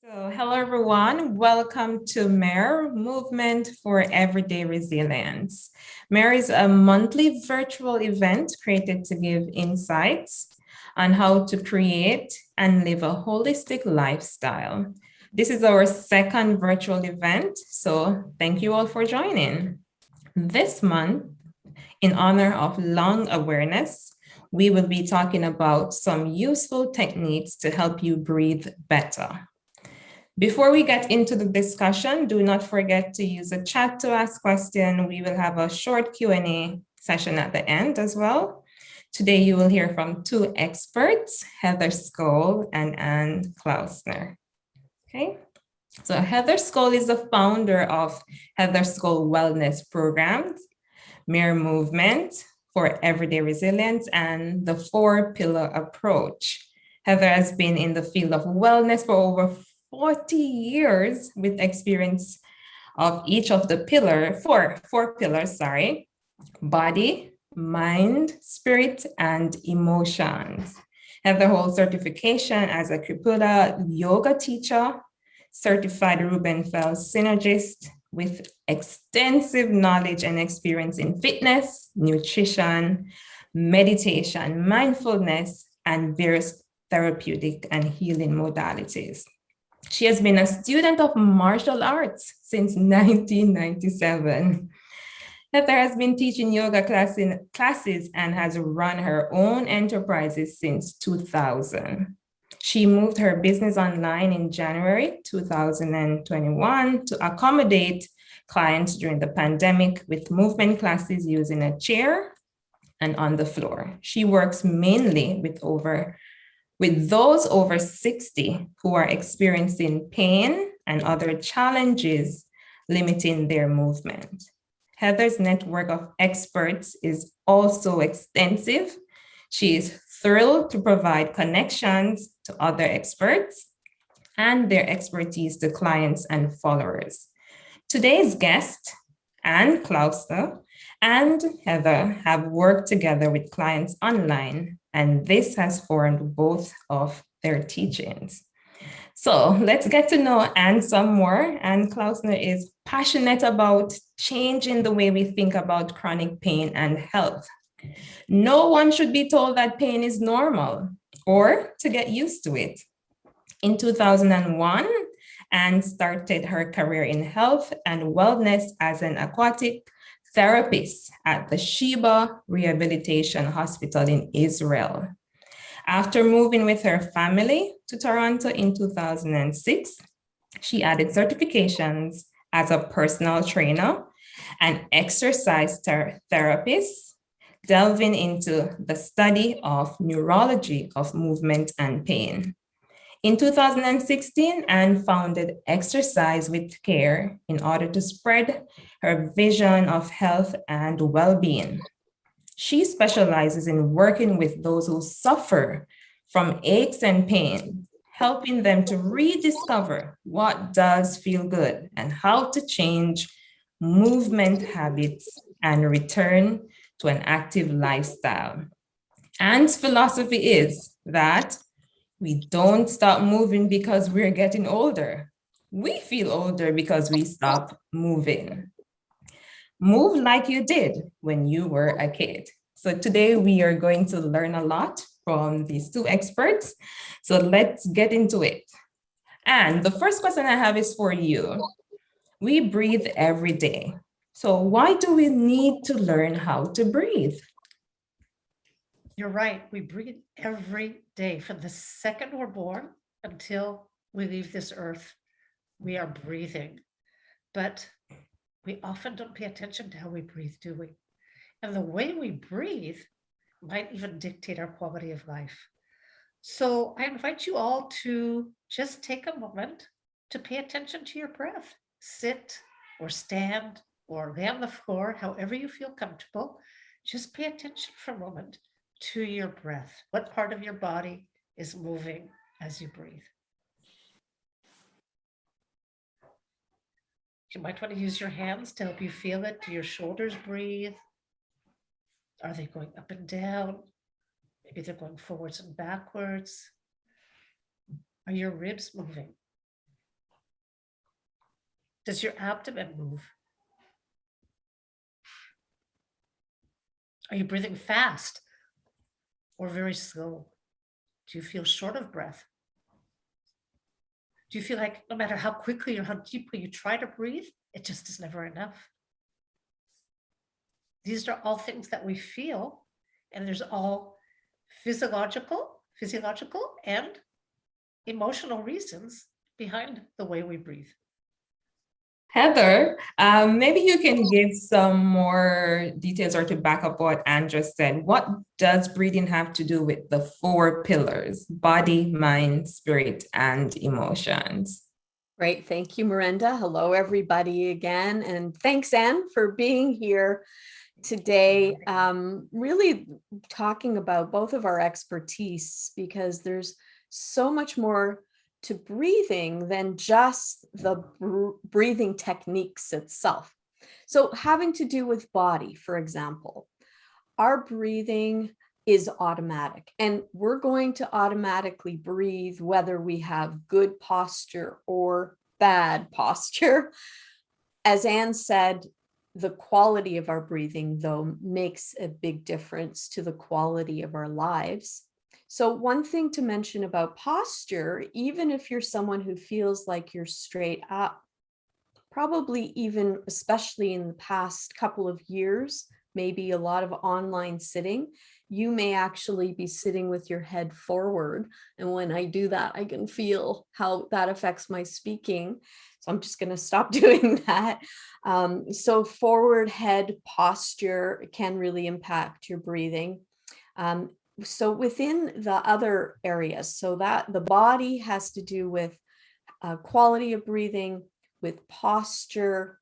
Hello everyone. Welcome to MER Movement for Everyday Resilience. MER is a monthly virtual event created to give insights on how to create and live a holistic lifestyle. This is our second virtual event, so thank you all for joining. This month, in honor of lung awareness, we will be talking about some useful techniques to help you breathe better. Before we get into the discussion, do not forget to use the chat to ask questions. We will have a short Q&A session at the end as well. Today, you will hear from two experts, Heather Skoll and Ann Klausner. Okay, so Heather Skoll is the founder of Heather Skoll Wellness Programs, MER Movement for Everyday Resilience, and the 4-Pillar Approach. Heather has been in the field of wellness for over 40 years with experience of each of the four pillars, body, mind, spirit, and emotions. Heather holds certification as a Kripuda yoga teacher, certified Rubenfeld synergist with extensive knowledge and experience in fitness, nutrition, meditation, mindfulness, and various therapeutic and healing modalities. She has been a student of martial arts since 1997. Heather has been teaching yoga classes and has run her own enterprises since 2000. She moved her business online in January 2021 to accommodate clients during the pandemic with movement classes using a chair and on the floor. She works mainly with those over 60 who are experiencing pain and other challenges limiting their movement. Heather's network of experts is also extensive. She is thrilled to provide connections to other experts and their expertise to clients and followers. Today's guest, Ann Klausner, and Heather have worked together with clients online, and this has formed both of their teachings. So let's get to know Ann some more. Ann Klausner is passionate about changing the way we think about chronic pain and health. No one should be told that pain is normal or to get used to it. In 2001, Ann started her career in health and wellness as an aquatic therapist at the Sheba Rehabilitation Hospital in Israel. After moving with her family to Toronto in 2006, she added certifications as a personal trainer and exercise therapist, delving into the study of neurology of movement and pain. In 2016, Ann founded Exercise with Care in order to spread her vision of health and well-being. She specializes in working with those who suffer from aches and pain, helping them to rediscover what does feel good and how to change movement habits and return to an active lifestyle. Ann's philosophy is that we don't stop moving because we're getting older. We feel older because we stop moving. Move like you did when you were a kid. So today we are going to learn a lot from these two experts. So let's get into it. And the first question I have is for you. We breathe every day. So why do we need to learn how to breathe? You're right. We breathe every day from the second we're born until we leave this earth. We are breathing, but we often don't pay attention to how we breathe, do we? And the way we breathe might even dictate our quality of life. So I invite you all to just take a moment to pay attention to your breath. Sit or stand or lay on the floor, however you feel comfortable. Just pay attention for a moment to your breath. What part of your body is moving as you breathe? You might want to use your hands to help you feel it. Do your shoulders breathe? Are they going up and down? Maybe they're going forwards and backwards. Are your ribs moving? Does your abdomen move? Are you breathing fast or very slow? Do you feel short of breath? Do you feel like no matter how quickly or how deeply you try to breathe, it just is never enough? These are all things that we feel, and there's all physiological and emotional reasons behind the way we breathe. Heather, maybe you can give some more details or to back up what Anne just said. What does breathing have to do with the 4 pillars: body, mind, spirit, and emotions? Great. Thank you, Miranda. Hello, everybody again. And thanks, Anne, for being here today, really talking about both of our expertise, because there's so much more to breathing than just the breathing techniques itself. So having to do with body, for example, our breathing is automatic, and we're going to automatically breathe whether we have good posture or bad posture. As Anne said, the quality of our breathing, though, makes a big difference to the quality of our lives. So one thing to mention about posture, even if you're someone who feels like you're straight up, probably even especially in the past couple of years, maybe a lot of online sitting, you may actually be sitting with your head forward. And when I do that, I can feel how that affects my speaking. So I'm just going to stop doing that. So forward head posture can really impact your breathing. So within the other areas, so that the body has to do with quality of breathing, with posture,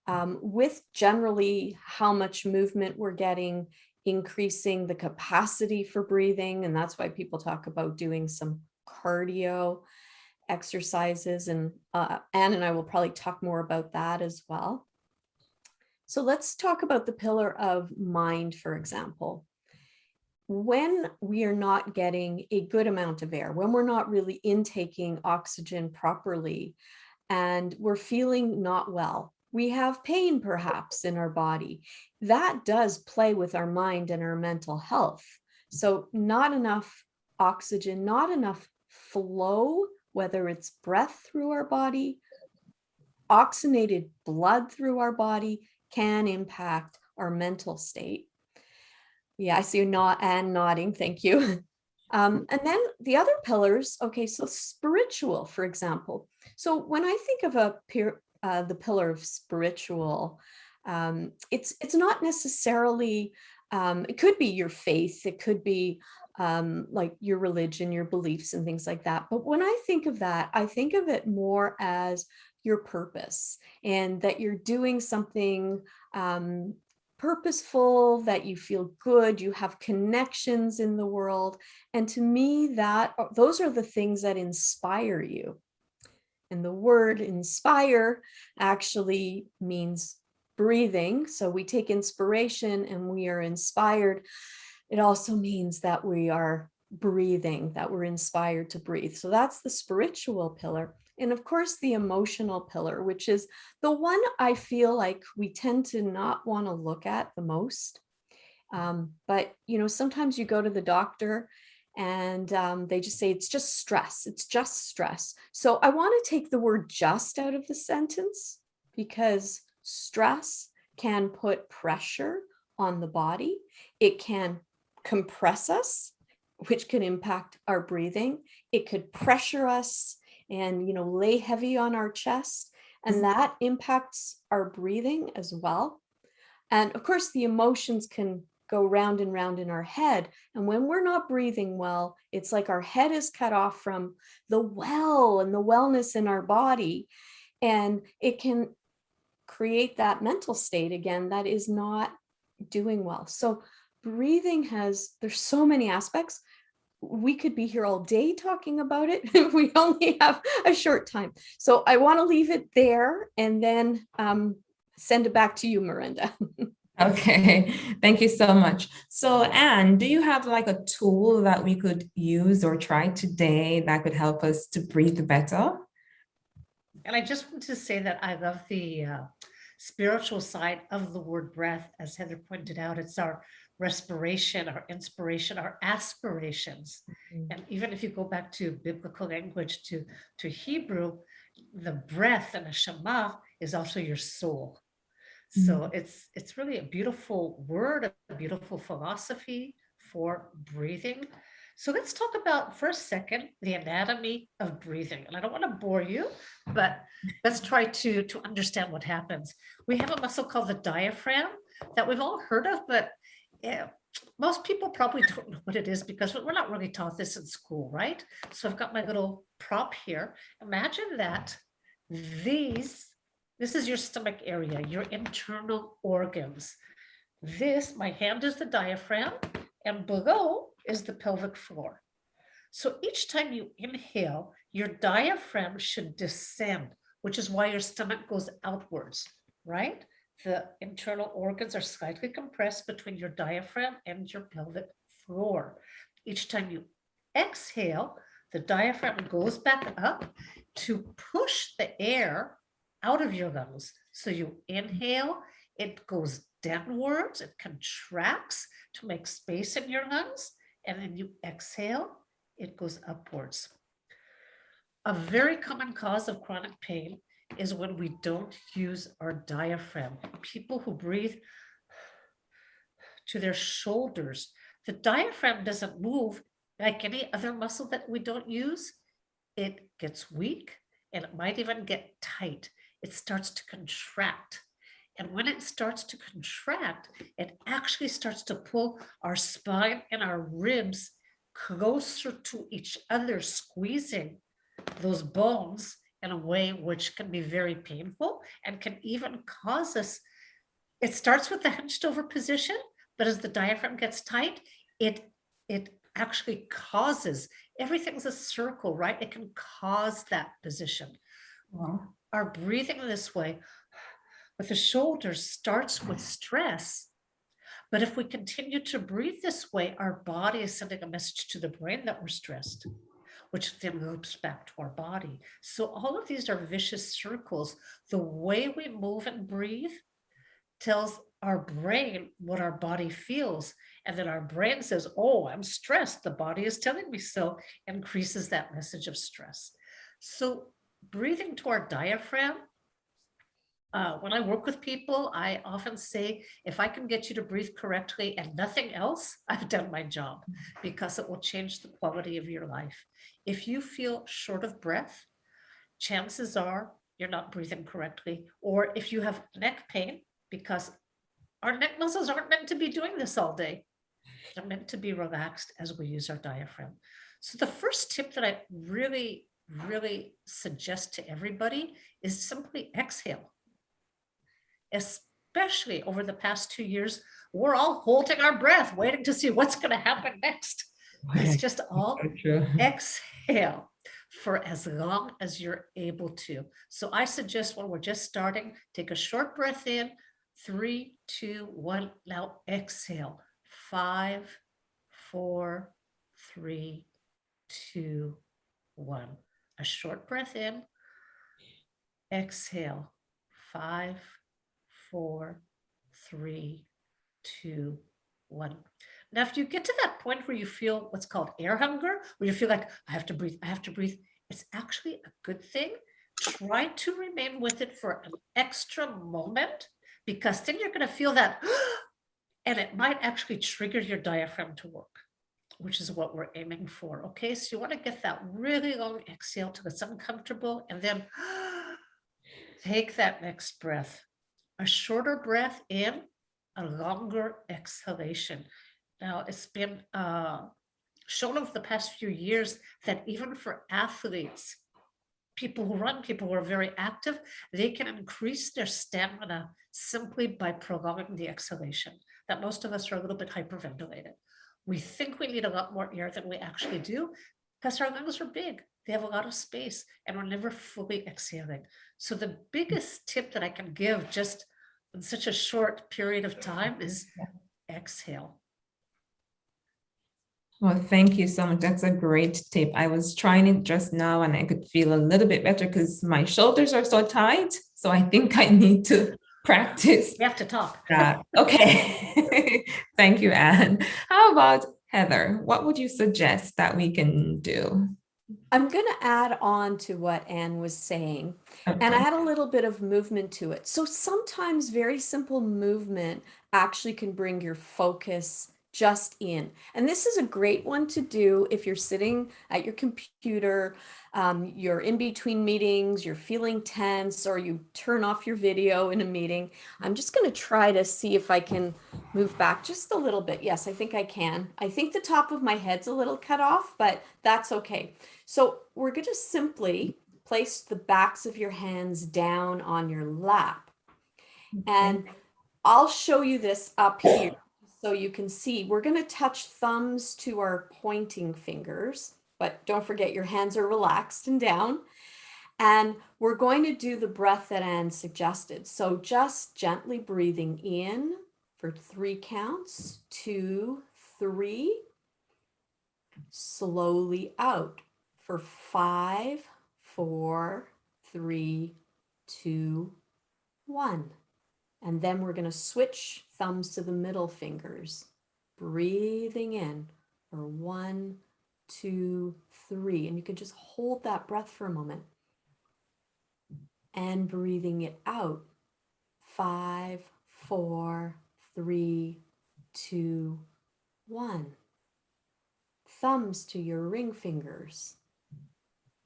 with generally how much movement we're getting, increasing the capacity for breathing. And that's why people talk about doing some cardio exercises. And Anne and I will probably talk more about that as well. So let's talk about the pillar of mind, for example. When we are not getting a good amount of air, when we're not really intaking oxygen properly, and we're feeling not well, we have pain perhaps in our body, that does play with our mind and our mental health. So not enough oxygen, not enough flow, whether it's breath through our body, oxygenated blood through our body, can impact our mental state. Yeah, I see you Anne nodding, thank you. And then the other pillars, okay, so spiritual, for example. So when I think of the pillar of spiritual, it's not necessarily, it could be your faith, it could be like your religion, your beliefs and things like that. But when I think of that, I think of it more as your purpose, and that you're doing something purposeful, that you feel good, you have connections in the world. And to me, those are the things that inspire you. And the word inspire actually means breathing. So we take inspiration and we are inspired. It also means that we are breathing, that we're inspired to breathe. So that's the spiritual pillar. And of course, the emotional pillar, which is the one I feel like we tend to not want to look at the most. But, sometimes you go to the doctor and they just say, it's just stress. It's just stress. So I want to take the word just out of the sentence, because stress can put pressure on the body. It can compress us, which can impact our breathing. It could pressure us and, lay heavy on our chest, and that impacts our breathing as well. And of course, the emotions can go round and round in our head. And when we're not breathing well, it's like our head is cut off from the well and the wellness in our body. And it can create that mental state again that is not doing well. So breathing there's so many aspects. We could be here all day talking about it if we only have a short time. So I want to leave it there and then send it back to you, Miranda. Okay, thank you so much. So Anne, do you have like a tool that we could use or try today that could help us to breathe better? And I just want to say that I love the spiritual side of the word breath. As Heather pointed out, it's our respiration, our inspiration, our aspirations. And even if you go back to biblical language, to Hebrew, the breath and the Shema is also your soul. So it's really a beautiful word, a beautiful philosophy for breathing. So let's talk about for a second the anatomy of breathing. And I don't want to bore you, but let's try to understand what happens. We have a muscle called the diaphragm that we've all heard of, but yeah, most people probably don't know what it is because we're not really taught this in school, right? So I've got my little prop here. Imagine that this is your stomach area, your internal organs. This, my hand is the diaphragm, and below is the pelvic floor. So each time you inhale, your diaphragm should descend, which is why your stomach goes outwards, right? The internal organs are slightly compressed between your diaphragm and your pelvic floor. Each time you exhale, the diaphragm goes back up to push the air out of your lungs. So you inhale, it goes downwards, it contracts to make space in your lungs, and then you exhale, it goes upwards. A very common cause of chronic pain is when we don't use our diaphragm. People who breathe to their shoulders, the diaphragm doesn't move like any other muscle that we don't use. It gets weak and it might even get tight. It starts to contract. And when it starts to contract, it actually starts to pull our spine and our ribs closer to each other, squeezing those bones in a way which can be very painful and can even cause us. It starts with the hunched over position, but as the diaphragm gets tight, it actually causes, everything's a circle, right? It can cause that position. Wow. Our breathing this way with the shoulders starts with stress. But if we continue to breathe this way, our body is sending a message to the brain that we're stressed, which then loops back to our body. So all of these are vicious circles. The way we move and breathe tells our brain what our body feels. And then our brain says, oh, I'm stressed. The body is telling me so, increases that message of stress. So breathing to our diaphragm, when I work with people, I often say, if I can get you to breathe correctly and nothing else, I've done my job, because it will change the quality of your life. If you feel short of breath, chances are you're not breathing correctly. Or if you have neck pain, because our neck muscles aren't meant to be doing this all day. They're meant to be relaxed as we use our diaphragm. So the first tip that I really, really suggest to everybody is simply exhale. Especially over the past 2 years, we're all holding our breath, waiting to see what's going to happen next. Let's just all exhale for as long as you're able to. So I suggest when we're just starting, take a short breath in, 3, 2, 1. Now exhale. 5, 4, 3, 2, 1. A short breath in, exhale. 5, 4, 3, 2, 1. Now, if you get to that point where you feel what's called air hunger, where you feel like, I have to breathe, it's actually a good thing. Try to remain with it for an extra moment, because then you're going to feel that, and it might actually trigger your diaphragm to work, which is what we're aiming for. Okay, so you want to get that really long exhale till it's uncomfortable, and then take that next breath. A shorter breath in, a longer exhalation. Now, it's been shown over the past few years that even for athletes, people who run, people who are very active, they can increase their stamina simply by prolonging the exhalation. That most of us are a little bit hyperventilated. We think we need a lot more air than we actually do, because our lungs are big. They have a lot of space, and we're never fully exhaling. So the biggest tip that I can give just in such a short period of time is exhale. Well, thank you so much. That's a great tip. I was trying it just now and I could feel a little bit better because my shoulders are so tight. So I think I need to practice We have to talk. that. Okay. Thank you, Anne. How about Heather? What would you suggest that we can do? I'm going to add on to what Anne was saying and Okay. add a little bit of movement to it. So sometimes very simple movement actually can bring your focus just in. And this is a great one to do if you're sitting at your computer, you're in between meetings, you're feeling tense, or you turn off your video in a meeting. I'm just going to try to see if I can move back just a little bit. Yes, I think I can. I think the top of my head's a little cut off, but that's okay. So we're going to simply place the backs of your hands down on your lap. And I'll show you this up here so you can see. We're going to touch thumbs to our pointing fingers, but don't forget your hands are relaxed and down. And we're going to do the breath that Anne suggested. So just gently breathing in for 3 counts, 2, 3, slowly out for 5, 4, 3, 2, 1. And then we're going to switch thumbs to the middle fingers. Breathing in for 1, 2, 3. And you can just hold that breath for a moment. And breathing it out. 5, 4, 3, 2, 1. Thumbs to your ring fingers.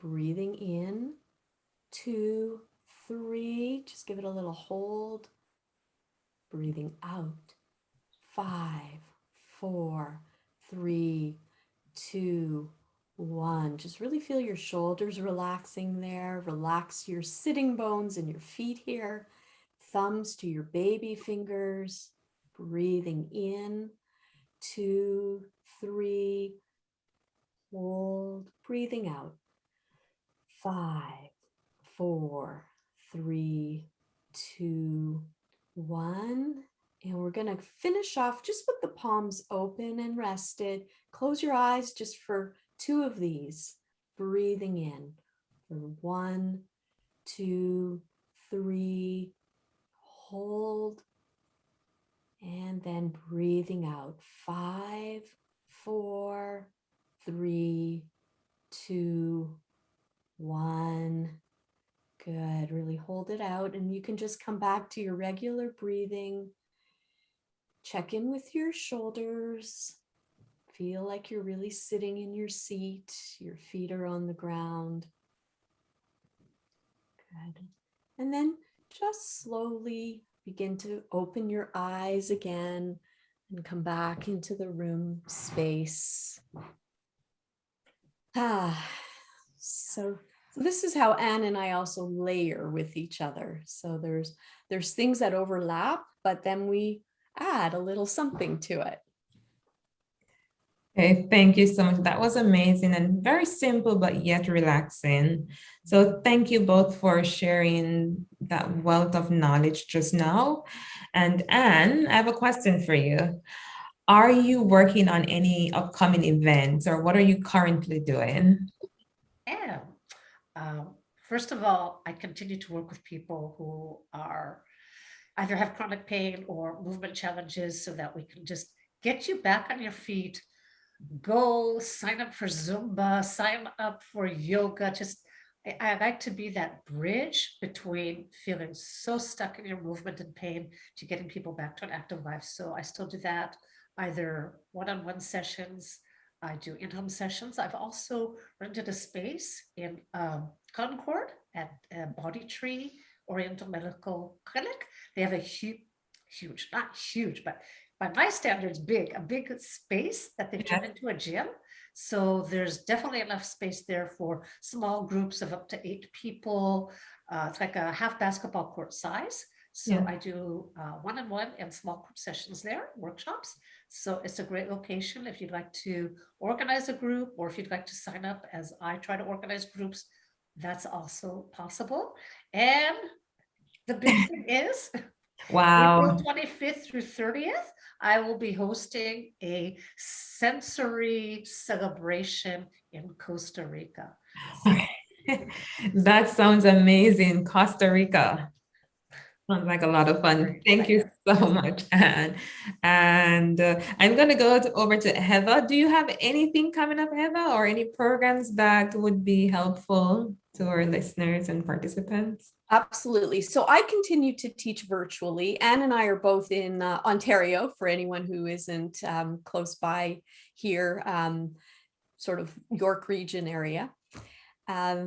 Breathing in, 2, 3. Just give it a little hold. Breathing out. 5, 4, 3, 2, 1. Just really feel your shoulders relaxing there. Relax your sitting bones and your feet here. Thumbs to your baby fingers. Breathing in. 2, 3. Hold. Breathing out. 5, 4, 3, 2, 1. And we're going to finish off just with the palms open and rested. Close your eyes just for 2 of these. Breathing in for 1, 2, 3. Hold. And then breathing out. 5, 4, 3, 2, 1. Good. Really hold it out. And you can just come back to your regular breathing. Check in with your shoulders. Feel like you're really sitting in your seat. Your feet are on the ground. Good. And then just slowly begin to open your eyes again and come back into the room space. So this is how Anne and I also layer with each other. So there's things that overlap, but then we add a little something to it. Okay, thank you so much. That was amazing and very simple, but yet relaxing. So thank you both for sharing that wealth of knowledge just now. And Anne, I have a question for you. Are you working on any upcoming events or what are you currently doing? Yeah. First of all, I continue to work with people who are either have chronic pain or movement challenges so that we can just get you back on your feet. Go sign up for Zumba, sign up for yoga. Just, I like to be that bridge between feeling so stuck in your movement and pain to getting people back to an active life. So I still do that, either one-on-one sessions. I do in-home sessions. I've also rented a space in Concord at Body Tree Oriental Medical Clinic. They have a huge, not huge, but by my standards, a big space that they've turned into a gym. So there's definitely enough space there for small groups of up to 8 people. It's like a half basketball court size. So I do one-on-one and small group sessions there, workshops. So it's a great location if you'd like to organize a group or if you'd like to sign up as I try to organize groups, that's also possible. And the big thing is Wow. April 25th through 30th, I will be hosting a sensory celebration in Costa Rica. That sounds amazing. Costa Rica. Sounds like a lot of fun. Very Thank you excited. so much, Anne. And I'm going to go over to Heather. Do you have anything coming up, Heather, or any programs that would be helpful to our listeners and participants? Absolutely. So I continue to teach virtually. Anne and I are both in Ontario, for anyone who isn't close by here, sort of York region area.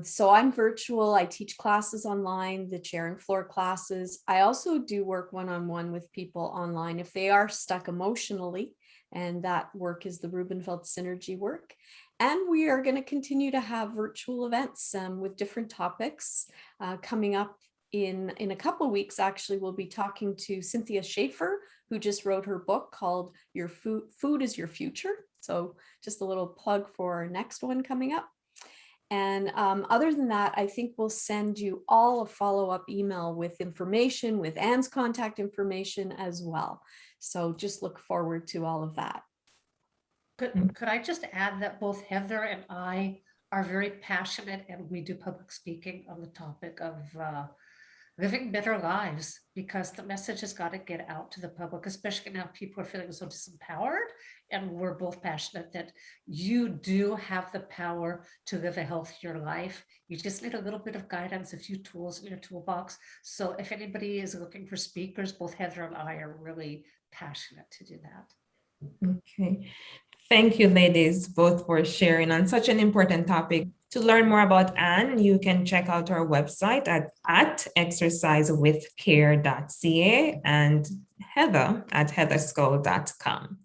So I'm virtual. I teach classes online, the chair and floor classes. I also do work one-on-one with people online if they are stuck emotionally, and that work is the Rubenfeld Synergy work. And we are going to continue to have virtual events with different topics coming up in a couple of weeks. Actually, we'll be talking to Cynthia Schaefer, who just wrote her book called Your Food is Your Future. So just a little plug for our next one coming up. And other than that, I think we'll send you all a follow-up email with information, with Anne's contact information as well. So just look forward to all of that. Could I just add that both Heather and I are very passionate, and we do public speaking on the topic of living better lives, because the message has got to get out to the public, especially now people are feeling so disempowered. And we're both passionate that you do have the power to live a healthier life. You just need a little bit of guidance, a few tools in your toolbox. So if anybody is looking for speakers, both Heather and I are really passionate to do that. Okay. Thank you, ladies, both for sharing on such an important topic. To learn more about Anne, you can check out our website at exercisewithcare.ca and Heather at heatherskoll.com.